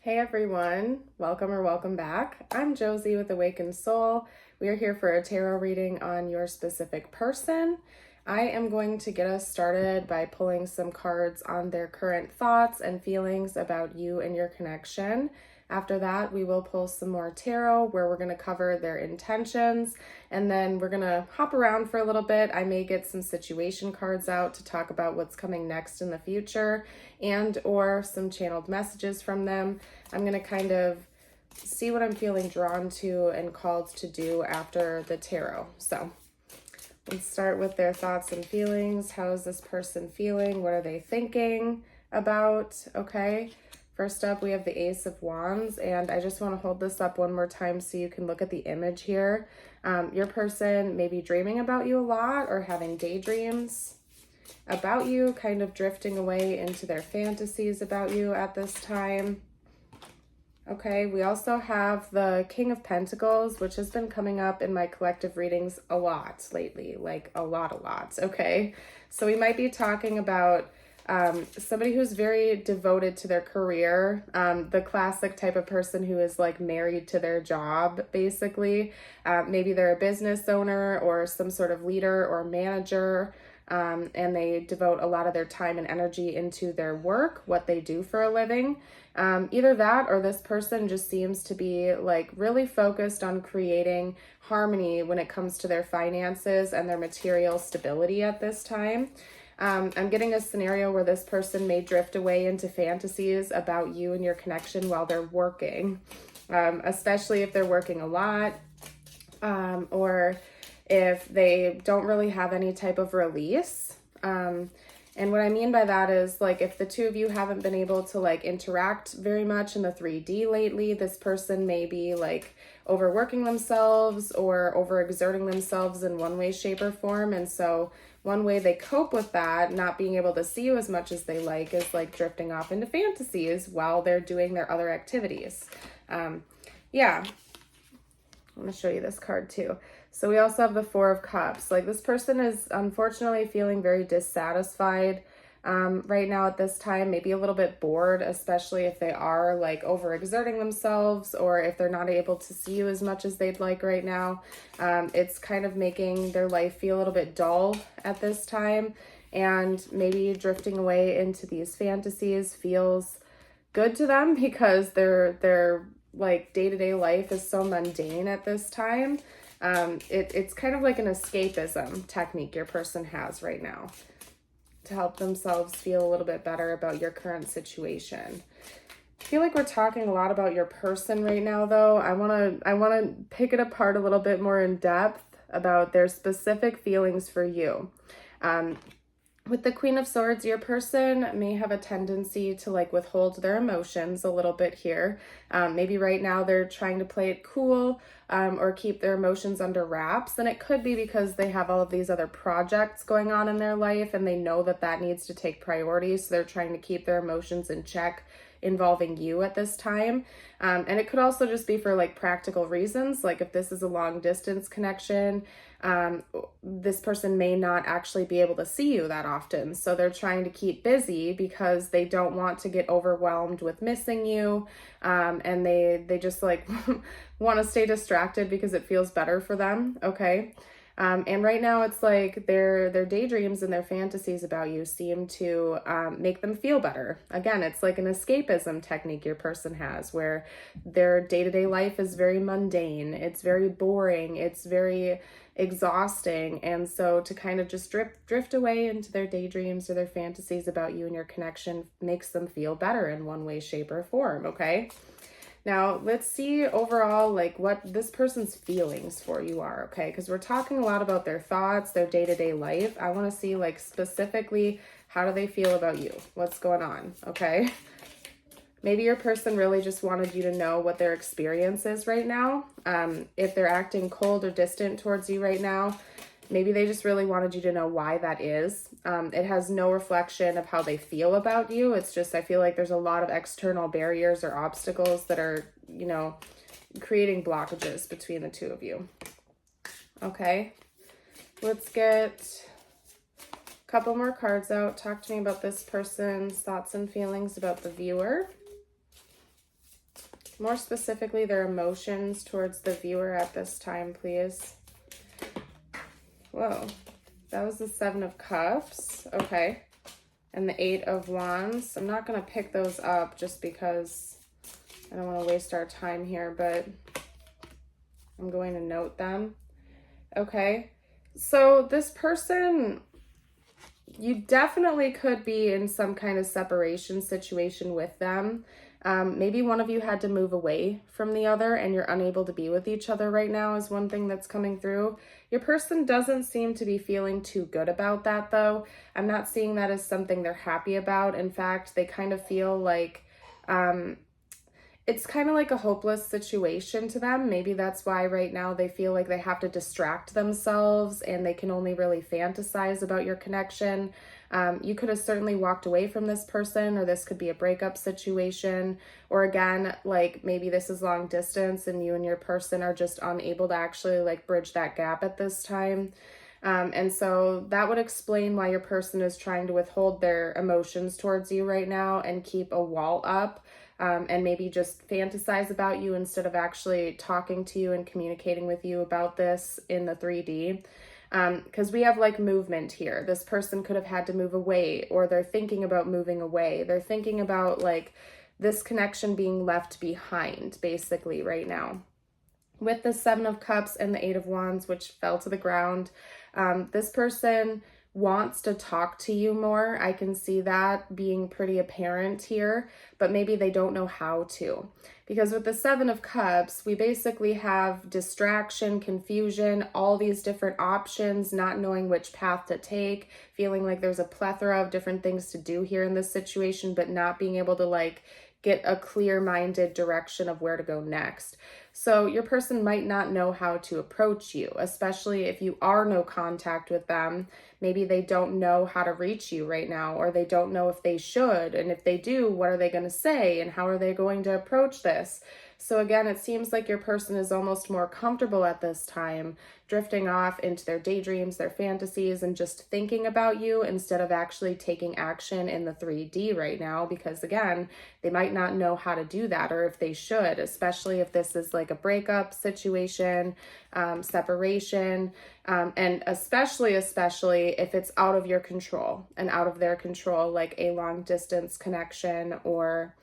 Hey everyone, welcome or welcome back. I'm Josie with Awakened Soul. We are here for a tarot reading on your specific person. I am going to get us started by pulling some cards on their current thoughts and feelings about you and your connection. After that, we will pull some more tarot where we're going to cover their intentions, and then we're going to hop around for a little bit. I may get some situation cards out to talk about what's coming next in the future and or some channeled messages from them. I'm going to kind of see what I'm feeling drawn to and called to do after the tarot. So let's start with their thoughts and feelings. How is this person feeling? What are they thinking about? Okay. First up, we have the Ace of Wands, and I just want to hold this up one more time so you can look at the image here. Your person may be dreaming about you a lot or having daydreams about you, kind of drifting away into their fantasies about you at this time. Okay, we also have the King of Pentacles, which has been coming up in my collective readings a lot lately, like a lot, okay? So we might be talking about somebody who's very devoted to their career, the classic type of person who is like married to their job, basically. Maybe they're a business owner or some sort of leader or manager, and they devote a lot of their time and energy into their work, what they do for a living. Either that or this person just seems to be like really focused on creating harmony when it comes to their finances and their material stability at this time. I'm getting a scenario where this person may drift away into fantasies about you and your connection while they're working, especially if they're working a lot, or if they don't really have any type of release. And what I mean by that is, like, if the two of you haven't been able to like interact very much in the 3D lately, this person may be like overworking themselves or overexerting themselves in one way, shape, or form. And so one way they cope with that, not being able to see you as much as they like, is like drifting off into fantasies while they're doing their other activities. Yeah, I'm going to show you this card too. So we also have the Four of Cups. Like, this person is unfortunately feeling very dissatisfied right now at this time, maybe a little bit bored, especially if they are like overexerting themselves or if they're not able to see you as much as they'd like right now. It's kind of making their life feel a little bit dull at this time, and maybe drifting away into these fantasies feels good to them because their like day-to-day life is so mundane at this time. It's kind of like an escapism technique your person has right now to help themselves feel a little bit better about your current situation. I feel like we're talking a lot about your person right now, though. I want to pick it apart a little bit more in depth about their specific feelings for you. With the Queen of Swords, your person may have a tendency to like withhold their emotions a little bit here. Maybe right now they're trying to play it cool, or keep their emotions under wraps. And it could be because they have all of these other projects going on in their life and they know that that needs to take priority. So they're trying to keep their emotions in check involving you at this time. And it could also just be for like practical reasons. Like if this is a long distance connection, this person may not actually be able to see you that often. So they're trying to keep busy because they don't want to get overwhelmed with missing you. And they just like want to stay distracted because it feels better for them. Okay. And right now it's like their daydreams and their fantasies about you seem to make them feel better. Again, it's like an escapism technique your person has where their day-to-day life is very mundane. It's very boring. It's very exhausting. And so to kind of just drift away into their daydreams or their fantasies about you and your connection makes them feel better in one way, shape, or form. Okay. Now, let's see overall, like, what this person's feelings for you are, okay? Because we're talking a lot about their thoughts, their day-to-day life. I want to see, like, specifically, how do they feel about you? What's going on, okay? Maybe your person really just wanted you to know what their experience is right now. If they're acting cold or distant towards you right now, maybe they just really wanted you to know why that is. It has no reflection of how they feel about you. It's just, I feel like there's a lot of external barriers or obstacles that are, you know, creating blockages between the two of you. Okay, let's get a couple more cards out. Talk to me about this person's thoughts and feelings about the viewer. More specifically, their emotions towards the viewer at this time, please. Whoa, that was the 7 of Cups. Okay. And the 8 of Wands. I'm not going to pick those up just because I don't want to waste our time here, but I'm going to note them. Okay. So this person, you definitely could be in some kind of separation situation with them. Maybe one of you had to move away from the other and you're unable to be with each other right now is one thing that's coming through. Your person doesn't seem to be feeling too good about that though. I'm not seeing that as something they're happy about. In fact, they kind of feel like it's kind of like a hopeless situation to them. Maybe that's why right now they feel like they have to distract themselves and they can only really fantasize about your connection. You could have certainly walked away from this person, or this could be a breakup situation. Or again, like maybe this is long distance and you and your person are just unable to actually like bridge that gap at this time. And so that would explain why your person is trying to withhold their emotions towards you right now and keep a wall up. And maybe just fantasize about you instead of actually talking to you and communicating with you about this in the 3D. Because we have like movement here. This person could have had to move away, or they're thinking about moving away. They're thinking about like this connection being left behind basically right now. With the 7 of Cups and the 8 of Wands, which fell to the ground, this person wants to talk to you more. I can see that being pretty apparent here, but maybe they don't know how to. Because with the 7 of Cups, we basically have distraction, confusion, all these different options, not knowing which path to take, feeling like there's a plethora of different things to do here in this situation, but not being able to like get a clear-minded direction of where to go next. So your person might not know how to approach you, especially if you are no contact with them. Maybe they don't know how to reach you right now, or they don't know if they should. And if they do, what are they going to say? And how are they going to approach this? So again, it seems like your person is almost more comfortable at this time, drifting off into their daydreams, their fantasies, and just thinking about you instead of actually taking action in the 3D right now. Because again, they might not know how to do that, or if they should, especially if this is like a breakup situation, separation, and especially if it's out of your control and out of their control, like a long distance connection or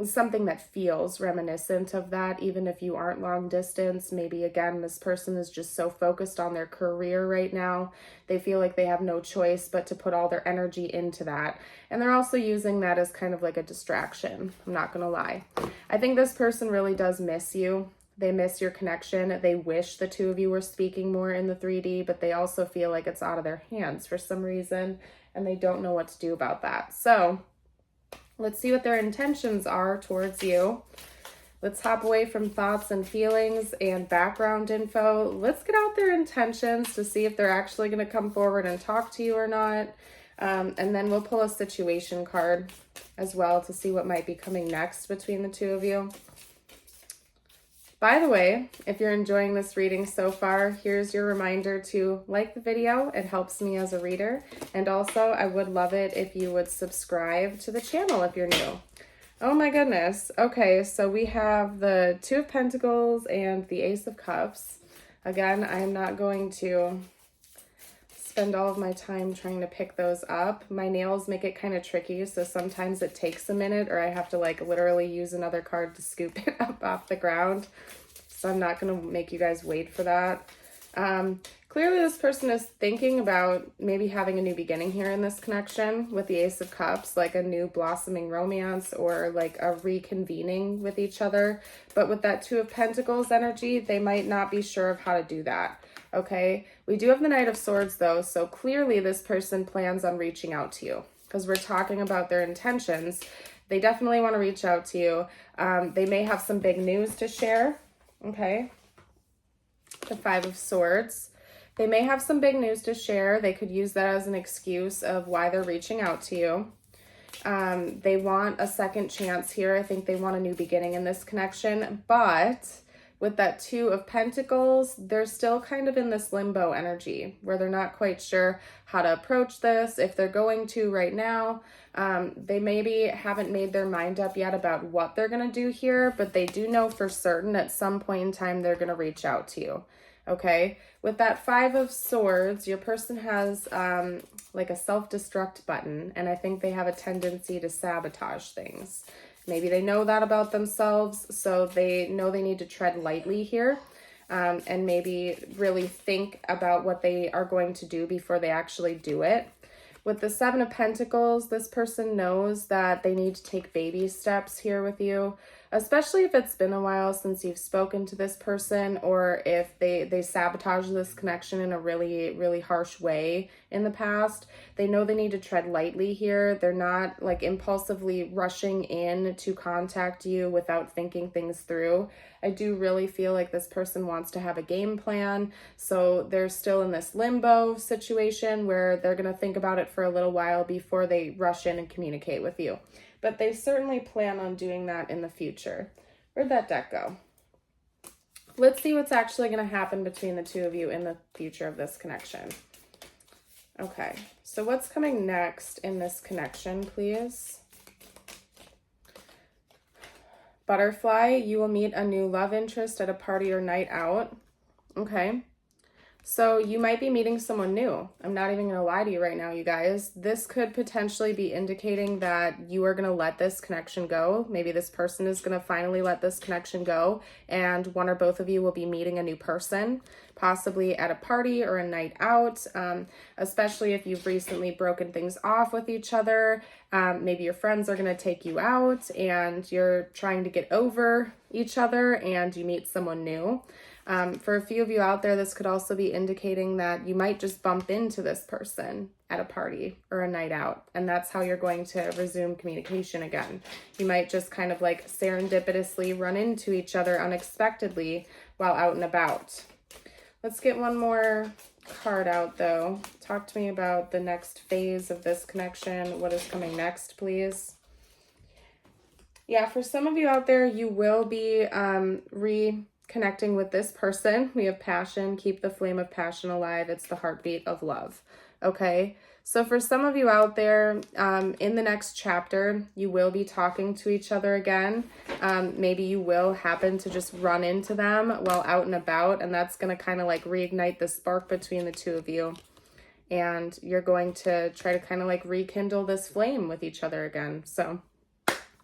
something that feels reminiscent of that, even if you aren't long distance. Maybe again, this person is just so focused on their career right now. They feel like they have no choice but to put all their energy into that. And they're also using that as kind of like a distraction. I'm not going to lie. I think this person really does miss you. They miss your connection. They wish the two of you were speaking more in the 3D, but they also feel like it's out of their hands for some reason, and they don't know what to do about that. So let's see what their intentions are towards you. Let's hop away from thoughts and feelings and background info. Let's get out their intentions to see if they're actually going to come forward and talk to you or not. And then we'll pull a situation card as well to see what might be coming next between the two of you. By the way, if you're enjoying this reading so far, here's your reminder to like the video. It helps me as a reader. And also, I would love it if you would subscribe to the channel if you're new. Oh my goodness. Okay, so we have the 2 of Pentacles and the Ace of Cups. Again, I'm not going to spend all of my time trying to pick those up. My nails make it kind of tricky, so sometimes it takes a minute, or I have to like literally use another card to scoop it up off the ground. So I'm not going to make you guys wait for that. Clearly this person is thinking about maybe having a new beginning here in this connection with the Ace of Cups, like a new blossoming romance or like a reconvening with each other. But with that 2 of Pentacles energy, they might not be sure of how to do that. Okay, we do have the Knight of Swords though, so clearly this person plans on reaching out to you because we're talking about their intentions. They definitely want to reach out to you. They may have some big news to share. Okay, the 5 of Swords. They may have some big news to share. They could use that as an excuse of why they're reaching out to you. They want a second chance here. I think they want a new beginning in this connection, but With that Two of Pentacles, they're still kind of in this limbo energy where they're not quite sure how to approach this, if they're going to right now. They maybe haven't made their mind up yet about what they're going to do here, but they do know for certain at some point in time they're going to reach out to you. Okay, with that Five of Swords, your person has like a self-destruct button, and I think they have a tendency to sabotage things. Maybe they know that about themselves, so they know they need to tread lightly here, and maybe really think about what they are going to do before they actually do it. With the Seven of Pentacles, this person knows that they need to take baby steps here with you, especially if it's been a while since you've spoken to this person, or if they sabotage this connection in a really, really harsh way in the past. They know they need to tread lightly here. They're not like impulsively rushing in to contact you without thinking things through. I do really feel like this person wants to have a game plan. So they're still in this limbo situation where they're going to think about it for a little while before they rush in and communicate with you. But they certainly plan on doing that in the future. Where'd that deck go? Let's see what's actually going to happen between the two of you in the future of this connection. Okay, so what's coming next in this connection, please? Butterfly, you will meet a new love interest at a party or night out. Okay. So you might be meeting someone new. I'm not even going to lie to you right now, you guys. This could potentially be indicating that you are going to let this connection go. Maybe this person is going to finally let this connection go, and one or both of you will be meeting a new person, possibly at a party or a night out, especially if you've recently broken things off with each other. Maybe your friends are going to take you out and you're trying to get over each other and you meet someone new. For a few of you out there, this could also be indicating that you might just bump into this person at a party or a night out, and that's how you're going to resume communication again. You might just kind of like serendipitously run into each other unexpectedly while out and about. Let's get one more card out though. Talk to me about the next phase of this connection. What is coming next, please? Yeah, for some of you out there, you will be reconnecting with this person. We have passion. Keep the flame of passion alive. It's the heartbeat of love. Okay, so for some of you out there, in the next chapter, you will be talking to each other again. Maybe you will happen to just run into them while out and about, and that's going to kind of like reignite the spark between the two of you. And you're going to try to kind of like rekindle this flame with each other again. So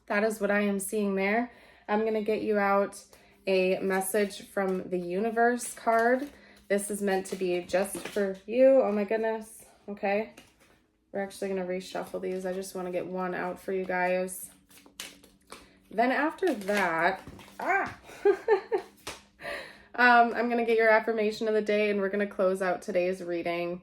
that is what I am seeing there. I'm going to get you out a message from the universe card. This is meant to be just for you. Oh my goodness. Okay. We're actually going to reshuffle these. I just want to get one out for you guys. Then after that, I'm going to get your affirmation of the day, and we're going to close out today's reading.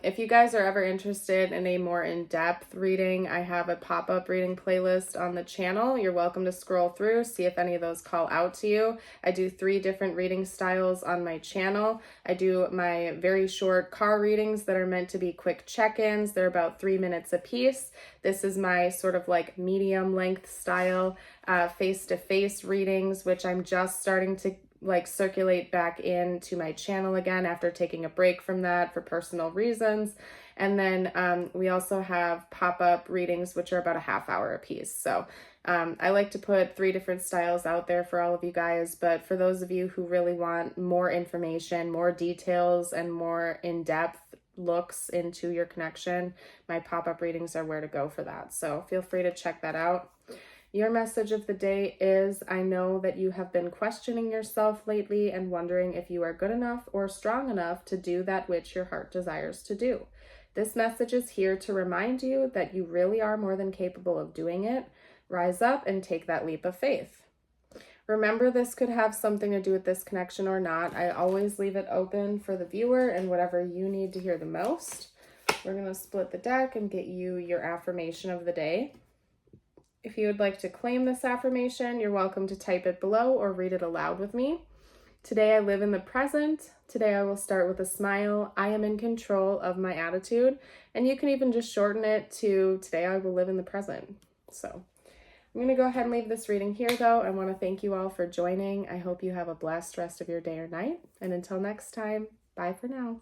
If you guys are ever interested in a more in-depth reading, I have a pop-up reading playlist on the channel. You're welcome to scroll through, see if any of those call out to you. I do 3 different reading styles on my channel. I do my very short car readings that are meant to be quick check-ins. They're about 3 minutes a piece. This is my sort of like medium length style face-to-face readings, which I'm just starting to like circulate back into my channel again after taking a break from that for personal reasons. And then we also have pop-up readings, which are about a half hour a piece. So I like to put 3 different styles out there for all of you guys, but for those of you who really want more information, more details, and more in-depth looks into your connection, my pop-up readings are where to go for that. So feel free to check that out. Your message of the day is, I know that you have been questioning yourself lately and wondering if you are good enough or strong enough to do that which your heart desires to do. This message is here to remind you that you really are more than capable of doing it. Rise up and take that leap of faith. Remember, this could have something to do with this connection or not. I always leave it open for the viewer and whatever you need to hear the most. We're going to split the deck and get you your affirmation of the day. If you would like to claim this affirmation, you're welcome to type it below or read it aloud with me. Today I live in the present. Today I will start with a smile. I am in control of my attitude. And you can even just shorten it to today I will live in the present. So I'm going to go ahead and leave this reading here, though. I want to thank you all for joining. I hope you have a blessed rest of your day or night. And until next time, bye for now.